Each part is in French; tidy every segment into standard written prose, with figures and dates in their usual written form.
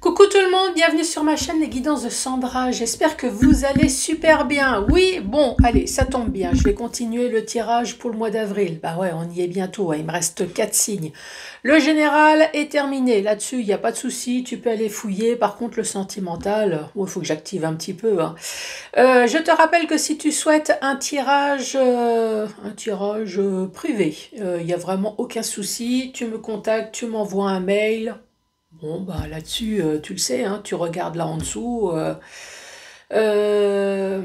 Coucou tout le monde, bienvenue sur ma chaîne Les Guidances de Sandra. J'espère que vous allez super bien. Oui, bon, allez, ça tombe bien. Je vais continuer le tirage pour le mois d'avril. Bah ouais, on y est bientôt, hein. Il me reste 4 signes. Le général est terminé. Là-dessus, il n'y a pas de souci. Tu peux aller fouiller. Par contre, le sentimental, il faut que j'active un petit peu, hein. Je te rappelle que si tu souhaites un tirage privé, il n'y a vraiment aucun souci. Tu me contactes, tu m'envoies un mail. Bon, bah là-dessus, tu le sais, hein, tu regardes là en dessous. Euh,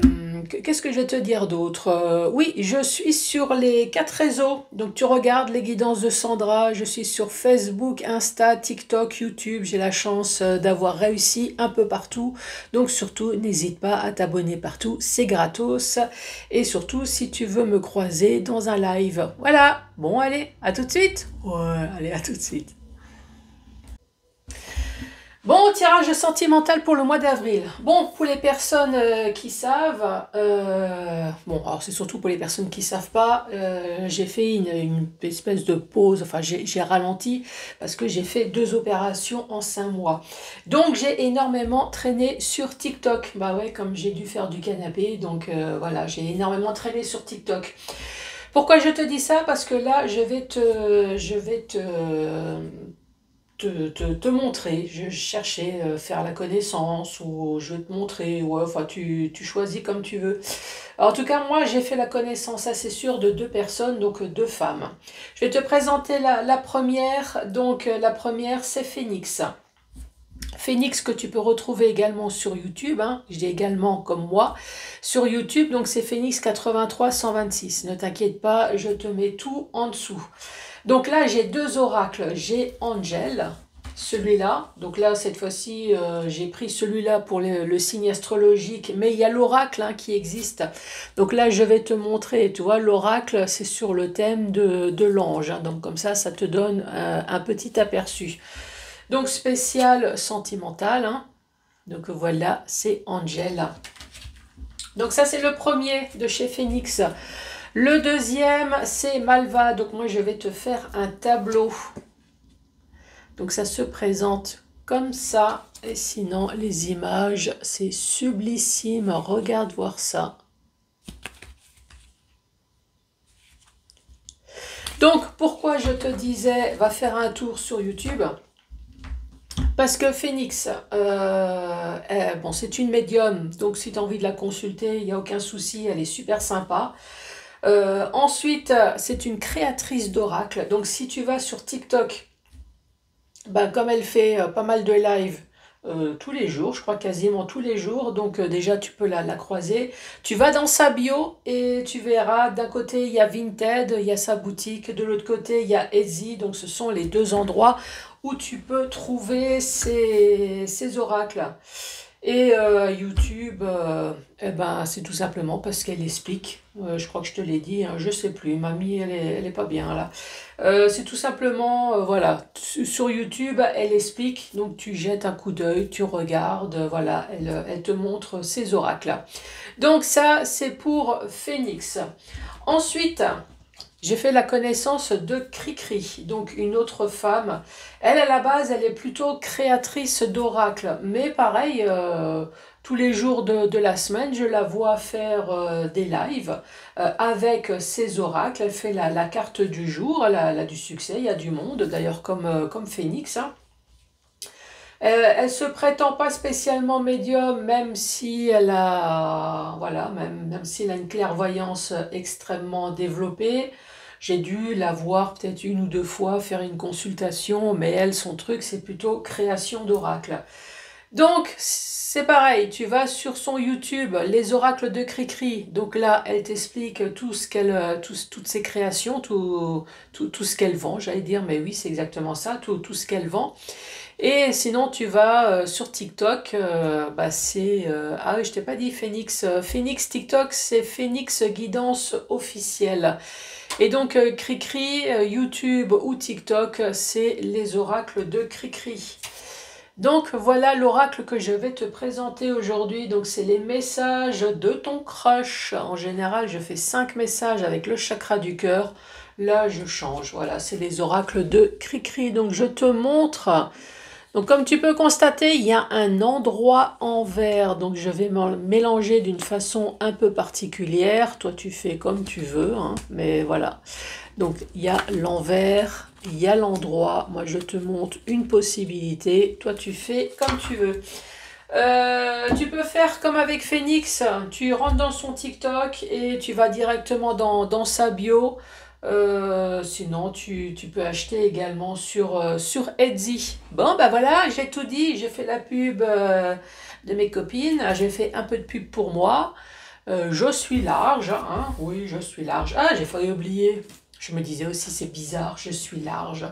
Qu'est-ce que je vais te dire d'autre? Oui, je suis sur les 4 réseaux. Donc tu regardes les guidances de Sandra. Je suis sur Facebook, Insta, TikTok, YouTube. J'ai la chance d'avoir réussi un peu partout. Donc surtout, n'hésite pas à t'abonner partout. C'est gratos. Et surtout, si tu veux me croiser dans un live. Voilà. Bon, allez, à tout de suite. Ouais, allez, à tout de suite. Bon, tirage sentimental pour le mois d'avril. Bon, pour les personnes qui savent, bon, alors c'est surtout pour les personnes qui savent pas, j'ai fait une espèce de pause, enfin j'ai ralenti parce que j'ai fait 2 opérations en 5 mois. Donc j'ai énormément traîné sur TikTok. Bah ouais, comme j'ai dû faire du canapé, donc voilà, j'ai énormément traîné sur TikTok. Pourquoi je te dis ça? Parce que là, je vais te montrer. Je cherchais faire la connaissance ou je vais te montrer. Ouais, enfin, tu choisis comme tu veux. Alors, en tout cas, moi, j'ai fait la connaissance, ça c'est sûr, de 2 personnes, donc 2 femmes. Je vais te présenter la première. Donc, la première, c'est Phoenix. Phoenix que tu peux retrouver également sur YouTube, hein. Je dis également comme moi, sur YouTube, donc c'est Phoenix 83 126. Ne t'inquiète pas, je te mets tout en dessous. Donc là, j'ai 2 oracles. J'ai Angel, celui-là. Donc là, cette fois-ci, j'ai pris celui-là pour le signe astrologique, mais il y a l'oracle hein, qui existe. Donc là, je vais te montrer, tu vois, l'oracle, c'est sur le thème de l'ange, hein. Donc comme ça te donne un petit aperçu. Donc spécial sentimental, hein. Donc voilà, c'est Angel. Donc ça, c'est le premier de chez Phoenix. Le deuxième, c'est Malva. Donc moi, je vais te faire un tableau. Donc ça se présente comme ça. Et sinon, les images, c'est sublissime. Regarde voir ça. Donc, pourquoi je te disais, va faire un tour sur YouTube? Parce que Phoenix, bon, c'est une médium. Donc, si tu as envie de la consulter, il n'y a aucun souci. Elle est super sympa. Ensuite, c'est une créatrice d'oracle. Donc, si tu vas sur TikTok, ben, comme elle fait pas mal de lives tous les jours, je crois quasiment tous les jours, donc déjà tu peux la croiser. Tu vas dans sa bio et tu verras, d'un côté il y a Vinted, il y a sa boutique, de l'autre côté il y a Etsy, donc ce sont les 2 endroits où tu peux trouver ces oracles. Et YouTube, eh ben, c'est tout simplement parce qu'elle explique. Je crois que je te l'ai dit, hein, je sais plus. Mamie, elle est pas bien là. C'est tout simplement, voilà, sur YouTube, elle explique. Donc tu jettes un coup d'œil, tu regardes, voilà, elle te montre ses oracles. Donc ça, c'est pour Phoenix. Ensuite, j'ai fait la connaissance de Cricri, donc une autre femme. Elle, à la base, elle est plutôt créatrice d'oracles. Mais pareil, tous les jours de la semaine, je la vois faire des lives avec ses oracles. Elle fait la carte du jour, elle a du succès, il y a du monde, d'ailleurs comme Phoenix, hein. Elle se prétend pas spécialement médium, même si elle a, voilà, même si elle a une clairvoyance extrêmement développée. J'ai dû la voir peut-être 1 ou 2 fois faire une consultation, mais elle, son truc, c'est plutôt création d'oracles. Donc, c'est pareil, tu vas sur son YouTube, les oracles de Cricri. Donc là, elle t'explique tout ce qu'elle, toutes ses créations, tout ce qu'elle vend, j'allais dire, mais oui, c'est exactement ça, tout ce qu'elle vend. Et sinon, tu vas sur TikTok, bah c'est... ah oui, je t'ai pas dit Phoenix. Phoenix TikTok, c'est Phoenix Guidance officielle. Et donc, Cricri, YouTube ou TikTok, c'est les oracles de Cricri. Donc, voilà l'oracle que je vais te présenter aujourd'hui. Donc, c'est les messages de ton crush. En général, je fais 5 messages avec le chakra du cœur. Là, je change. Voilà, c'est les oracles de Cricri. Donc, je te montre. Donc comme tu peux constater, il y a un endroit en vert, donc je vais mélanger d'une façon un peu particulière. Toi tu fais comme tu veux, hein, mais voilà. Donc il y a l'envers, il y a l'endroit. Moi je te montre une possibilité, toi tu fais comme tu veux. Tu peux faire comme avec Phoenix, tu rentres dans son TikTok et tu vas directement dans sa bio. Sinon, tu peux acheter également sur Etsy. Bon, bah voilà, j'ai tout dit. J'ai fait la pub de mes copines. J'ai fait un peu de pub pour moi. Je suis large, hein. Oui, je suis large. Ah, j'ai failli oublier. Je me disais aussi, c'est bizarre, je suis large.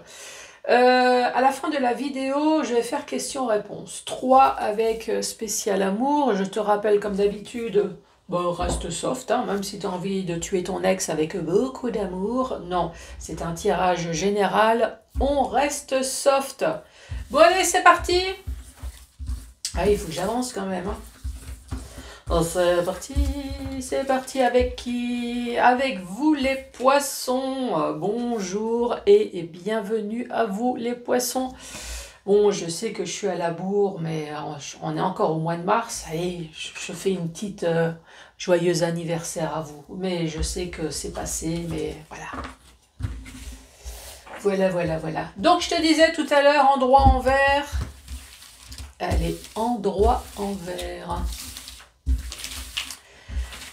À la fin de la vidéo, je vais faire questions-réponses. 3 avec spécial amour. Je te rappelle, comme d'habitude, bon, reste soft, hein, même si tu as envie de tuer ton ex avec beaucoup d'amour. Non, c'est un tirage général. On reste soft. Bon, allez, c'est parti. Ah, il faut que j'avance quand même. Hein. Oh, c'est parti avec qui? Avec vous les poissons. Bonjour et bienvenue à vous les poissons. Bon, je sais que je suis à la bourre, mais on est encore au mois de mars. Et je fais une petite joyeux anniversaire à vous. Mais je sais que c'est passé, mais voilà. Voilà. Donc je te disais tout à l'heure, endroit en vert. Allez, endroit en vert.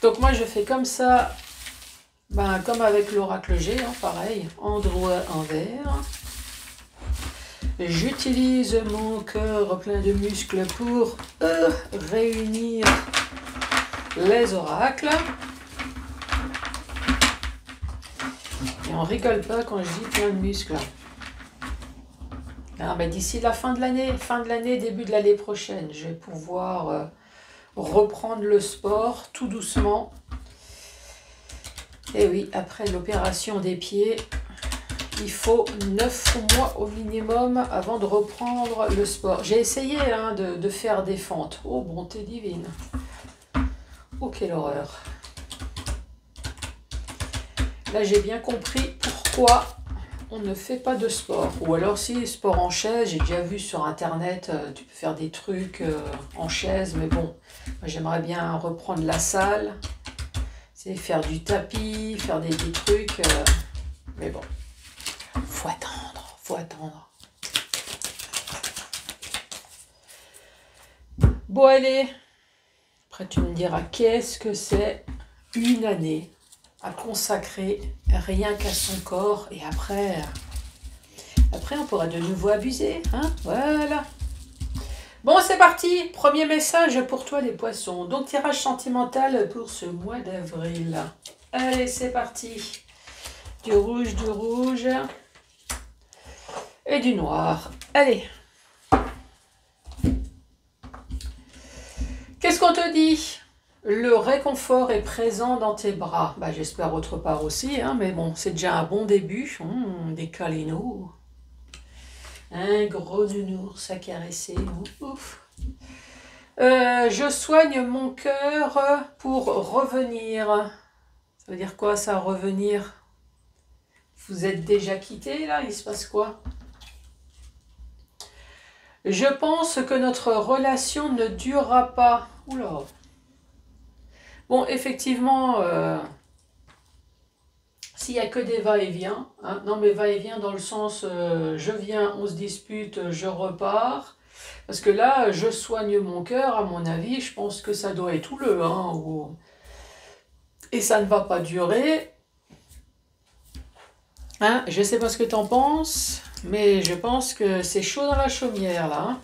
Donc moi je fais comme ça, ben, comme avec l'oracle G, hein, pareil, endroit en vert. J'utilise mon cœur plein de muscles pour réunir les oracles. Et on rigole pas quand je dis plein de muscles. Ah, ben, d'ici la fin de l'année, début de l'année prochaine, je vais pouvoir reprendre le sport tout doucement. Et oui, après l'opération des pieds, il faut 9 mois au minimum avant de reprendre le sport. J'ai essayé hein, de faire des fentes. Oh, bonté divine. Oh, quelle horreur. Là, j'ai bien compris pourquoi on ne fait pas de sport. Ou alors, si, sport en chaise, j'ai déjà vu sur Internet, tu peux faire des trucs en chaise. Mais bon, moi, j'aimerais bien reprendre la salle. C'est faire du tapis, faire des trucs. Mais bon, faut attendre. Bon, allez. Après, tu me diras, qu'est-ce que c'est une année à consacrer rien qu'à son corps. Et après, on pourra de nouveau abuser. Hein, voilà. Bon, c'est parti. Premier message pour toi, les poissons. Donc, tirage sentimental pour ce mois d'avril. Allez, c'est parti. Du rouge et du noir. Allez. Qu'est-ce qu'on te dit? Le réconfort est présent dans tes bras. Bah, j'espère autre part aussi, hein, mais bon, c'est déjà un bon début. Des câlinos. Un gros nounours à caresser. Ouf. Je soigne mon cœur pour revenir. Ça veut dire quoi ça, revenir? Vous êtes déjà quittés là? Il se passe quoi? Je pense que notre relation ne durera pas. Oula. Bon, effectivement, s'il n'y a que des va-et-vient, hein, non mais va-et-vient dans le sens je viens, on se dispute, je repars. Parce que là, je soigne mon cœur, à mon avis, je pense que ça doit être houleux. Hein, et ça ne va pas durer. Hein, je ne sais pas ce que tu en penses, mais je pense que c'est chaud dans la chaumière là. Hein.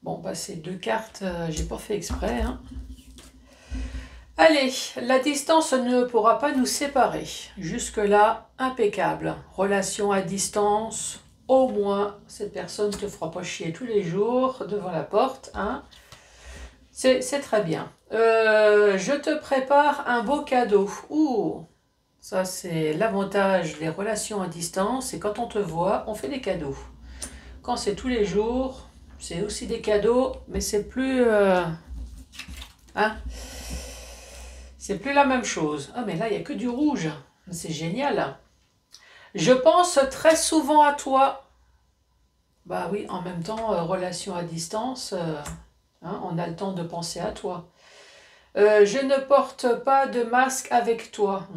Bon, bah ces deux cartes, j'ai pas fait exprès. Hein. Allez, la distance ne pourra pas nous séparer. Jusque-là, impeccable. Relation à distance, au moins, cette personne ne te fera pas chier tous les jours devant la porte. Hein. C'est très bien. Je te prépare un beau cadeau. Ouh, ça c'est l'avantage des relations à distance. Et quand on te voit, on fait des cadeaux. Quand c'est tous les jours, c'est aussi des cadeaux, mais c'est plus... hein, c'est plus la même chose. Ah, mais là, il n'y a que du rouge. C'est génial. Je pense très souvent à toi. Bah oui, en même temps, relation à distance, hein, on a le temps de penser à toi. Je ne porte pas de masque avec toi.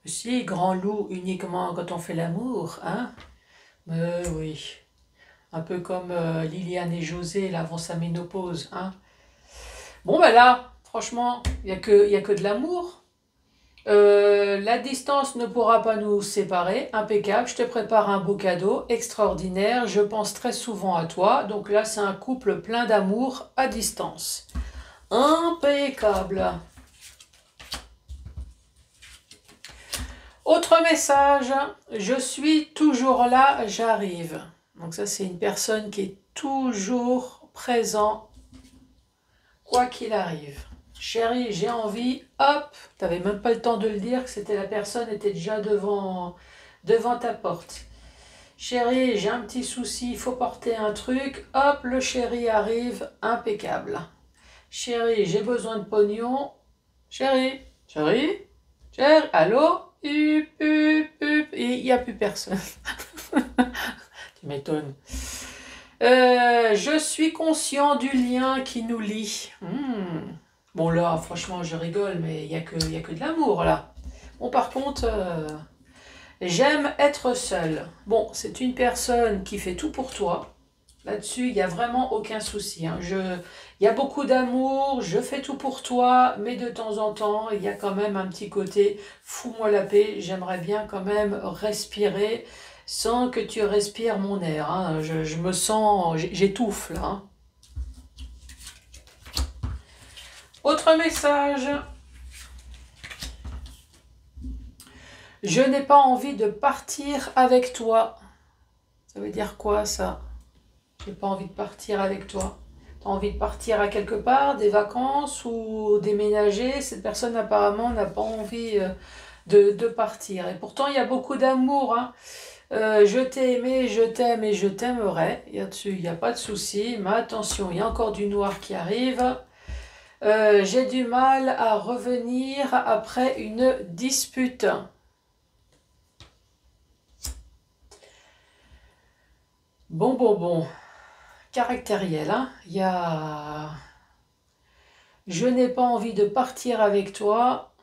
Si, grand loup uniquement quand on fait l'amour, hein? Oui. Un peu comme Liliane et José, là, avant sa ménopause, hein? Bon, ben là, franchement, y a que de l'amour. La distance ne pourra pas nous séparer. Impeccable. Je te prépare un beau cadeau extraordinaire. Je pense très souvent à toi. Donc là, c'est un couple plein d'amour à distance. Impeccable. Autre message. Je suis toujours là, j'arrive. Donc ça, c'est une personne qui est toujours présent, quoi qu'il arrive. Chérie, j'ai envie, hop, t'avais même pas le temps de le dire que c'était la personne était déjà devant ta porte. Chérie, j'ai un petit souci, il faut porter un truc, hop, le chéri arrive, impeccable. Chérie, j'ai besoin de pognon. Chérie, chérie, chérie, allô, hup, hup, hup, et il n'y a plus personne. Tu m'étonnes. Je suis conscient du lien qui nous lie. Bon là, franchement, je rigole, mais il y a que de l'amour là. Bon, par contre, j'aime être seule. Bon, c'est une personne qui fait tout pour toi. Là-dessus, il n'y a vraiment aucun souci. Hein. Il y a beaucoup d'amour, je fais tout pour toi, mais de temps en temps, il y a quand même un petit côté fous-moi la paix. J'aimerais bien quand même respirer sans que tu respires mon air. Hein. Je me sens, j'étouffe là. Hein. Autre message. Je n'ai pas envie de partir avec toi. Ça veut dire quoi ça? J'ai pas envie de partir avec toi. Tu as envie de partir à quelque part, des vacances ou déménager. Cette personne apparemment n'a pas envie de partir. Et pourtant il y a beaucoup d'amour. Hein. Je t'ai aimé, je t'aime et je t'aimerai. Là-dessus, il n'y a pas de souci. Mais attention, il y a encore du noir qui arrive. J'ai du mal à revenir après une dispute. Bon. Caractériel, hein. Il y a... Je n'ai pas envie de partir avec toi.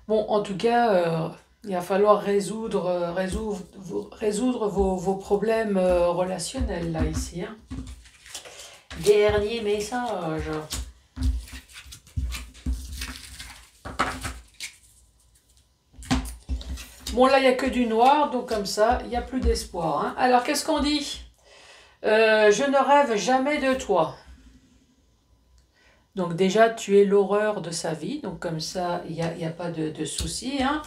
Bon, en tout cas, il va falloir résoudre vos problèmes relationnels, là, ici. Hein. Dernier message. Bon, là, il n'y a que du noir, donc comme ça, il n'y a plus d'espoir. Hein. Alors, qu'est-ce qu'on dit? Je ne rêve jamais de toi. Donc déjà, tu es l'horreur de sa vie, donc comme ça, il n'y a pas de souci. Hein.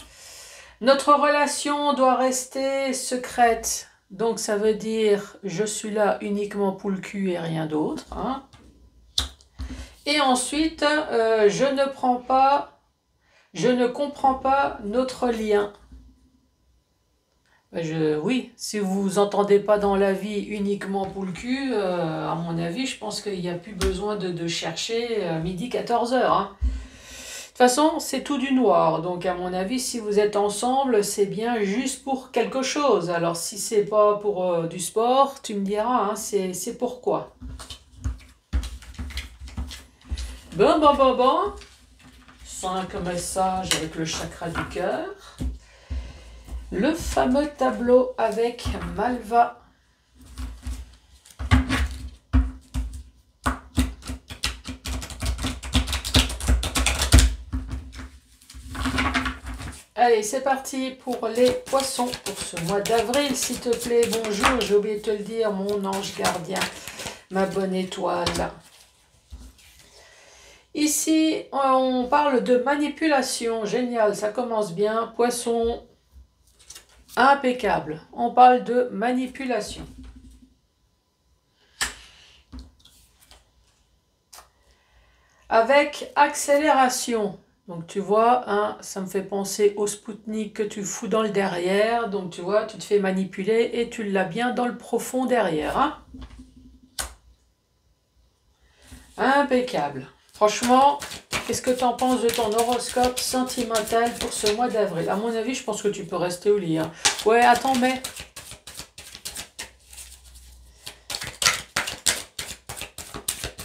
Notre relation doit rester secrète, donc ça veut dire je suis là uniquement pour le cul et rien d'autre. Hein. Et ensuite, je ne comprends pas notre lien. Oui, si vous vous entendez pas dans la vie uniquement pour le cul, à mon avis, je pense qu'il n'y a plus besoin de chercher midi 14h. Hein. De toute façon, c'est tout du noir. Donc, à mon avis, si vous êtes ensemble, c'est bien juste pour quelque chose. Alors, si c'est pas pour du sport, tu me diras, hein, c'est pourquoi. Bon. 5 messages avec le chakra du cœur. Le fameux tableau avec Malva. Allez, c'est parti pour les poissons pour ce mois d'avril, s'il te plaît. Bonjour, j'ai oublié de te le dire, mon ange gardien, ma bonne étoile. Ici, on parle de manipulation. Génial, ça commence bien. Poisson. Impeccable. On parle de manipulation. Avec accélération. Donc tu vois, hein, ça me fait penser au Spoutnik que tu fous dans le derrière. Donc tu vois, tu te fais manipuler et tu l'as bien dans le profond derrière. Hein. Impeccable. Franchement, Qu'est-ce que tu en penses de ton horoscope sentimental pour ce mois d'avril? À mon avis, je pense que tu peux rester au lit. Hein. Ouais, attends, mais...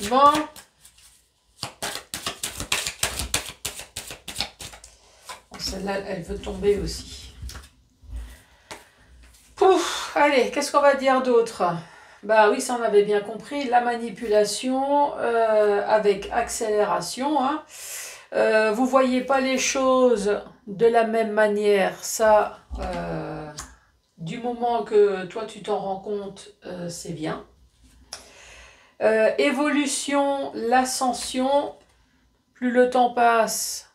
Bon. Celle-là, elle veut tomber aussi. Pouf, allez, qu'est-ce qu'on va dire d'autre? Bah oui, ça on avait bien compris. La manipulation avec accélération. Hein. Vous voyez pas les choses de la même manière. Ça, du moment que toi tu t'en rends compte, c'est bien. Évolution, l'ascension, plus le temps passe,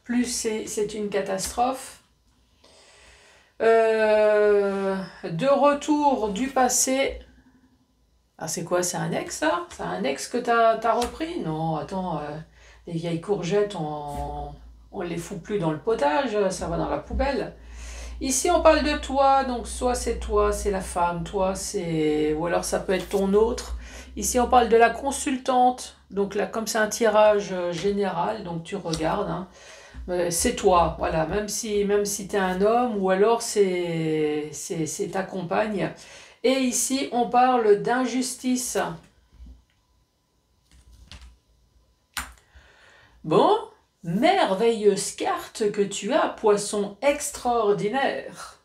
plus c'est une catastrophe. De retour du passé. Ah, c'est quoi? C'est un ex, ça? C'est un ex que t'as repris? Non, attends, les vieilles courgettes, on les fout plus dans le potage, ça va dans la poubelle. Ici, on parle de toi, donc soit c'est la femme, toi, c'est... Ou alors ça peut être ton autre. Ici, on parle de la consultante, donc là, comme c'est un tirage général, donc tu regardes, hein. C'est toi, voilà, même si tu es un homme, ou alors c'est ta compagne. Et ici, on parle d'injustice. Bon, merveilleuse carte que tu as, poisson extraordinaire.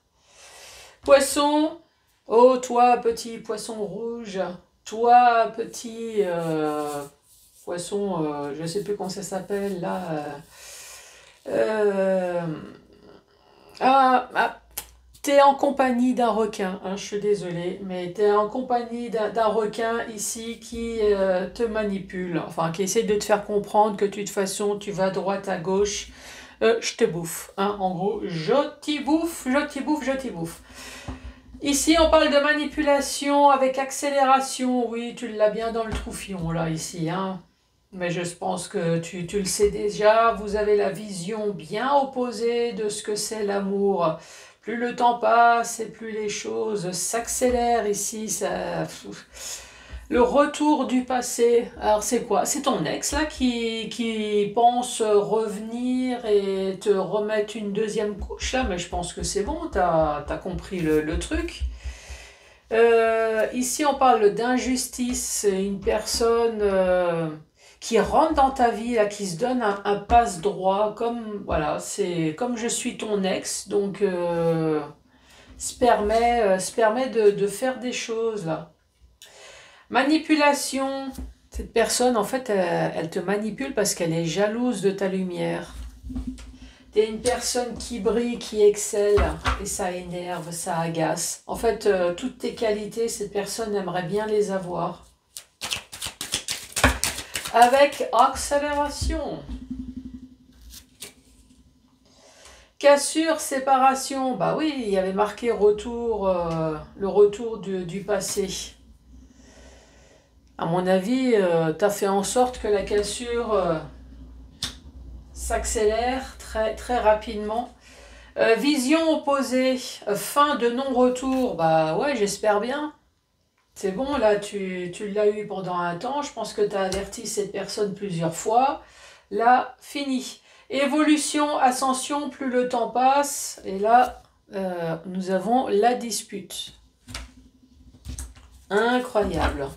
Poisson, oh toi petit poisson rouge, toi petit poisson, je ne sais plus comment ça s'appelle là. Euh, ah, t'es en compagnie d'un requin, hein, je suis désolée, mais t'es en compagnie d'un requin ici qui te manipule, enfin qui essaie de te faire comprendre que de toute façon tu vas à droite, à gauche, je te bouffe, hein, en gros, je t'y bouffe, je t'y bouffe, je t'y bouffe. Ici on parle de manipulation avec accélération, oui tu l'as bien dans le troufion là ici, hein. Mais je pense que tu le sais déjà, vous avez la vision bien opposée de ce que c'est l'amour. Plus le temps passe et plus les choses s'accélèrent ici. Le retour du passé, alors c'est quoi? C'est ton ex là qui pense revenir et te remettre une deuxième couche là, mais je pense que c'est bon, t'as compris le truc. Ici on parle d'injustice, une personne... qui rentre dans ta vie, là, qui se donne un passe-droit, comme, voilà, c'est comme je suis ton ex, donc se permet de faire des choses, là. Manipulation, cette personne, en fait, elle te manipule parce qu'elle est jalouse de ta lumière. T'es une personne qui brille, qui excelle, et ça énerve, ça agace. En fait, toutes tes qualités, cette personne aimerait bien les avoir. Avec accélération. Cassure, séparation. Bah oui, il y avait marqué retour, le retour du passé. À mon avis, tu as fait en sorte que la cassure s'accélère très, très rapidement. Vision opposée, fin de non-retour. Bah ouais, j'espère bien. C'est bon, là, tu l'as eu pendant un temps. Je pense que tu as averti cette personne plusieurs fois. Là, fini. Évolution, ascension, plus le temps passe. Et là, nous avons la dispute. Incroyable.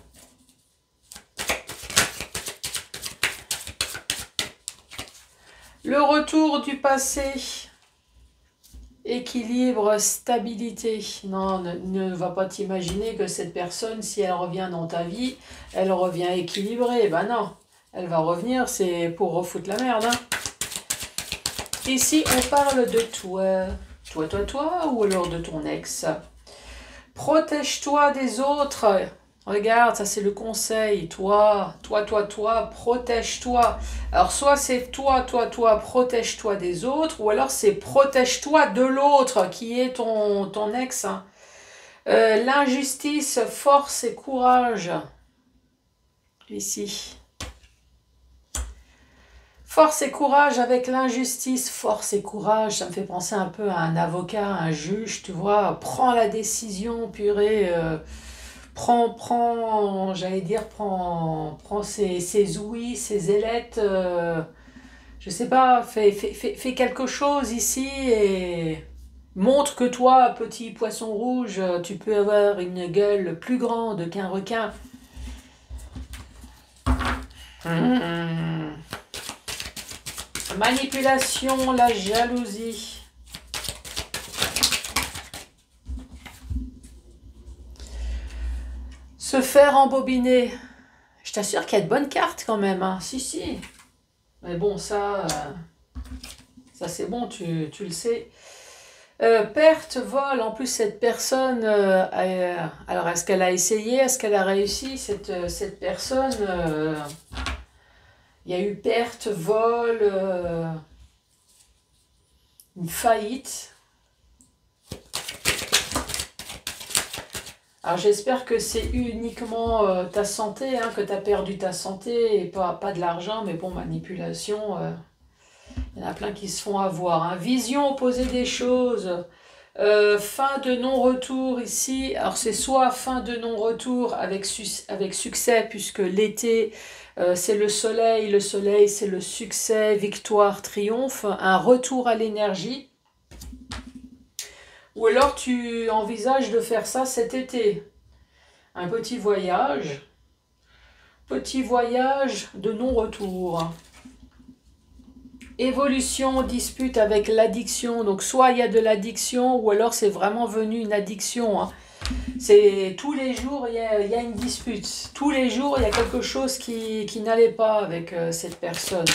Le retour du passé. Équilibre, stabilité. Non, ne va pas t'imaginer que cette personne, si elle revient dans ta vie, elle revient équilibrée. Ben non, elle va revenir, c'est pour refoutre la merde. Hein. Ici, on parle de toi. Toi, ou alors de ton ex. Protège-toi des autres. Regarde, ça c'est le conseil. Toi, protège-toi. Alors, soit c'est toi, protège-toi des autres, ou alors c'est protège-toi de l'autre, qui est ton ex. Hein. L'injustice, force et courage. Ici. Force et courage avec l'injustice. Force et courage, ça me fait penser un peu à un avocat, un juge, tu vois. Prends la décision, purée. j'allais dire, prends ses ouïes, ses ailettes, je sais pas, fais quelque chose ici et montre que toi, petit poisson rouge, tu peux avoir une gueule plus grande qu'un requin. Hmm. Manipulation, la jalousie. Se faire embobiner. Je t'assure qu'il y a de bonnes cartes quand même, hein. Si, si. Mais bon, ça c'est bon, tu le sais. Perte, vol. En plus, cette personne, alors est-ce qu'elle a essayé, est-ce qu'elle a réussi, cette personne, il y a eu perte, vol, une faillite. Alors j'espère que c'est uniquement ta santé, hein, que tu as perdu ta santé et pas de l'argent, mais bon, manipulation, il y en a plein qui se font avoir. Hein. Vision opposée des choses, fin de non-retour ici. Alors c'est soit fin de non-retour avec succès, puisque l'été c'est le soleil c'est le succès, victoire, triomphe, un retour à l'énergie. Ou alors tu envisages de faire ça cet été. Un petit voyage de non-retour. Évolution, dispute avec l'addiction. Donc soit il y a de l'addiction ou alors c'est vraiment venu une addiction. Hein. C'est tous les jours il y a une dispute. Tous les jours il y a quelque chose qui n'allait pas avec cette personne.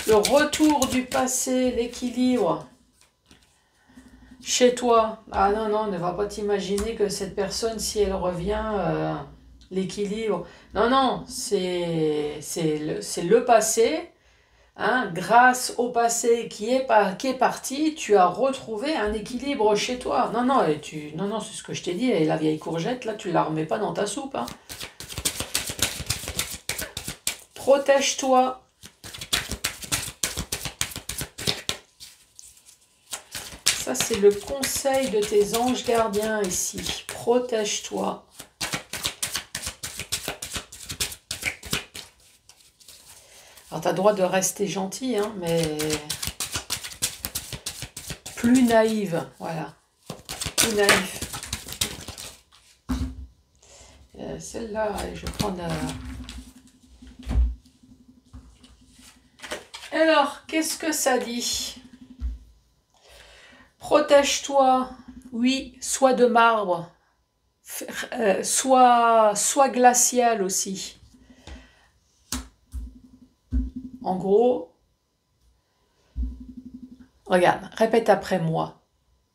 Le retour du passé, l'équilibre. Chez toi, ah non, non, ne va pas t'imaginer que cette personne, si elle revient, l'équilibre. Non, non, c'est le passé. Hein, grâce au passé qui est parti, tu as retrouvé un équilibre chez toi. Non, non, non, non, c'est ce que je t'ai dit. Et la vieille courgette, là, tu ne la remets pas dans ta soupe. Hein. Protège-toi. Ça, c'est le conseil de tes anges gardiens ici. Protège-toi. Alors, tu as le droit de rester gentil, hein, mais plus naïve. Voilà. Plus naïf. Celle-là, je vais prendre... Alors, qu'est-ce que ça dit ? Protège-toi, oui, soit de marbre, soit glacial aussi. En gros, regarde, répète après moi.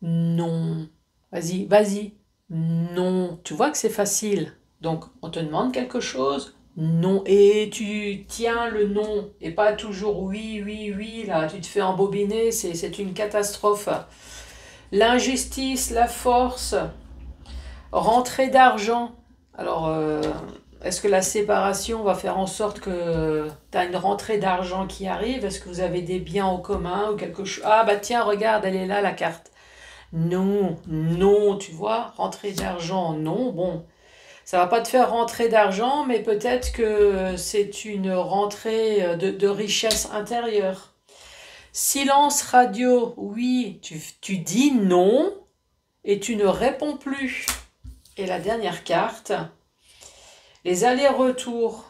Non. Vas-y, vas-y. Non. Tu vois que c'est facile. Donc, on te demande quelque chose. Non. Et tu tiens le non. Et pas toujours oui, oui, oui. Là, tu te fais embobiner. C'est une catastrophe. L'injustice, la force, rentrée d'argent. Alors, est-ce que la séparation va faire en sorte que tu as une rentrée d'argent qui arrive? Est-ce que vous avez des biens en commun ou quelque chose? Ah bah tiens, regarde, elle est là la carte. Non, non, tu vois, rentrée d'argent, non, bon. Ça va pas te faire rentrer d'argent, mais peut-être que c'est une rentrée de richesse intérieure. Silence radio, oui, tu dis non et tu ne réponds plus. Et la dernière carte, les allers-retours.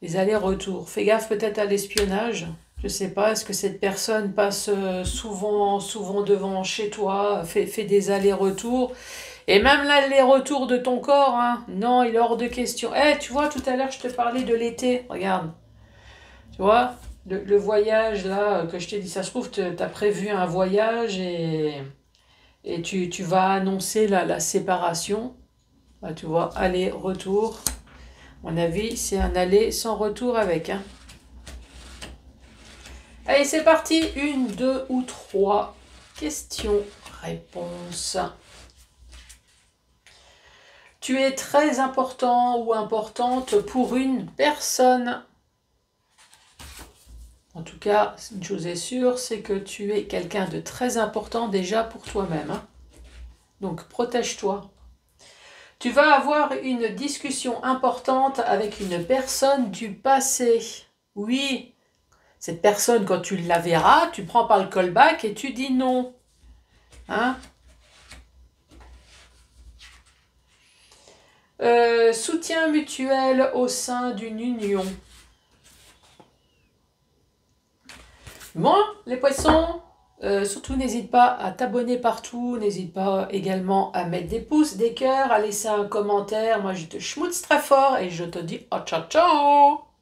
Les allers-retours. Fais gaffe peut-être à l'espionnage. Je ne sais pas, est-ce que cette personne passe souvent devant chez toi, fait des allers-retours. Et même l'aller-retour de ton corps, hein, non, il est hors de question. Eh, tu vois, tout à l'heure, je te parlais de l'été. Regarde. Tu vois, le voyage, là, que je t'ai dit, ça se trouve, tu as prévu un voyage et tu vas annoncer la séparation. Là, tu vois, aller, retour. À mon avis, c'est un aller sans retour avec. Hein. Allez, c'est parti. 1, 2 ou 3 questions-réponses. Tu es très important ou importante pour une personne. En tout cas, une chose est sûre, c'est que tu es quelqu'un de très important déjà pour toi-même. Hein. Donc, protège-toi. Tu vas avoir une discussion importante avec une personne du passé. Oui, cette personne, quand tu la verras, tu prends par le callback et tu dis non. Hein? Soutien mutuel au sein d'une union. Bon, les poissons, surtout n'hésite pas à t'abonner partout, n'hésite pas également à mettre des pouces, des cœurs, à laisser un commentaire. Moi, je te schmoutze très fort et je te dis oh, ciao ciao!